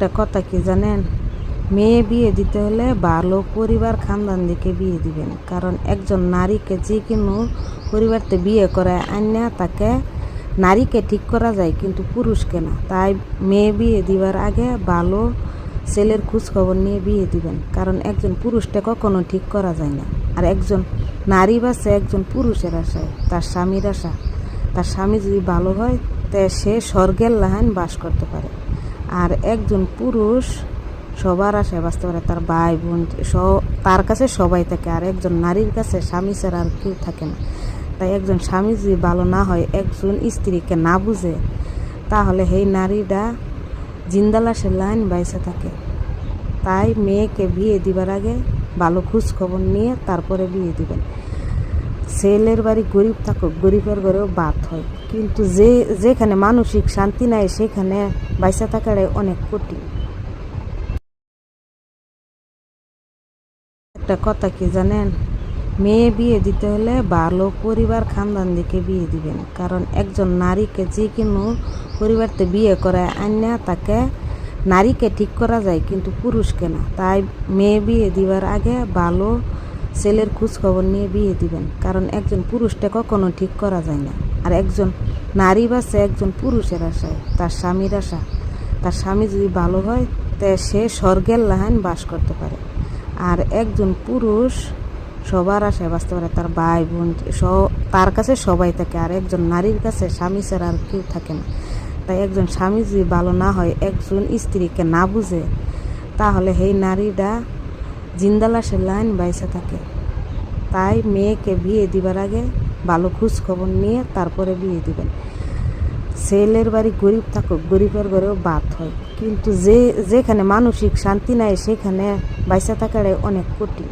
একটা কথা কি জানেন, মেয়ে বিয়ে দিতে হলে ভালো পরিবার খানদান দেখে বিয়ে দিবেন। কারণ একজন নারীকে যে কোনো পরিবারতে বিয়ে করে আইনা তাকে নারীকে ঠিক করা যায়, কিন্তু পুরুষকে না। তাই মেয়ে বিয়ে দিবার আগে ভালো ছেলের খোঁজ খবর নিয়ে বিয়ে দিবেন। কারণ একজন পুরুষকে কখনো ঠিক করা যায় না। আর একজন নারী বাসে একজন পুরুষের আশায়, তার স্বামীর আশা। তার স্বামী যদি ভালো হয় তে সে স্বর্গের লাহান বাস করতে পারে। আর একজন পুরুষ সবার আশায় বাঁচতে পারে, তার ভাই বোন তার কাছে সবাই থাকে। আর একজন নারীর কাছে স্বামী ছাড়া আর কেউ থাকে না। তাই একজন স্বামী যদি ভালো না হয়, একজন স্ত্রীকে না বুঝে, তাহলে সেই নারীটা জিন্দালাসের লাইন বাইসে থাকে। তাই মেয়েকে বিয়ে দিবার আগে ভালো খোঁজ খবর নিয়ে তারপরে বিয়ে দিবেন। ছেলের বাড়ি গরিব থাকুক, গরিবের ঘরেও বাত হয়, কিন্তু যেখানে মানসিক শান্তি নাই সেখানে বাইসা থাকাটাই অনেক কঠিন। একটা কথা কি জানেন, মেয়ে বিয়ে দিতে হলে ভালো পরিবার খানদান দেখে বিয়ে দিবেন। কারণ একজন নারীকে যে কোনো পরিবারতে বিয়ে করে আইনা তাকে নারীকে ঠিক করা যায়, কিন্তু পুরুষকে না। তাই মেয়ে বিয়ে দিবার আগে ভালো ছেলের খোঁজ খবর নিয়ে বিয়ে দিবেন। কারণ একজন পুরুষকে কখনো ঠিক করা যায় না। আর একজন নারী বাসে একজন পুরুষের আশায়, তার স্বামীর আশা। তার স্বামী যদি ভালো হয় তে সে স্বর্গের লাহান বাস করতে পারে। আর একজন পুরুষ সবার আশায় বাঁচতে পারে, তার ভাই বোন তার কাছে সবাই থাকে। আর একজন নারীর কাছে স্বামী ছাড়া আর কেউ থাকে না। তাই একজন স্বামী যদি ভালো না হয়, একজন স্ত্রীকে না বুঝে, তাহলে সেই নারীটা জিন্দালাসের লাইন বাইসে থাকে। তাই মেয়েকে বিয়ে দিবার আগে ভালো খোঁজ খবর নিয়ে তারপরে বিয়ে দিবেন। ছেলের বাড়ি গরিব থাকুক, গরিবের ঘরেও বাত হয়, কিন্তু যেখানে মানসিক শান্তি নাই সেখানে বাইসা থাকাটাই অনেক কঠিন।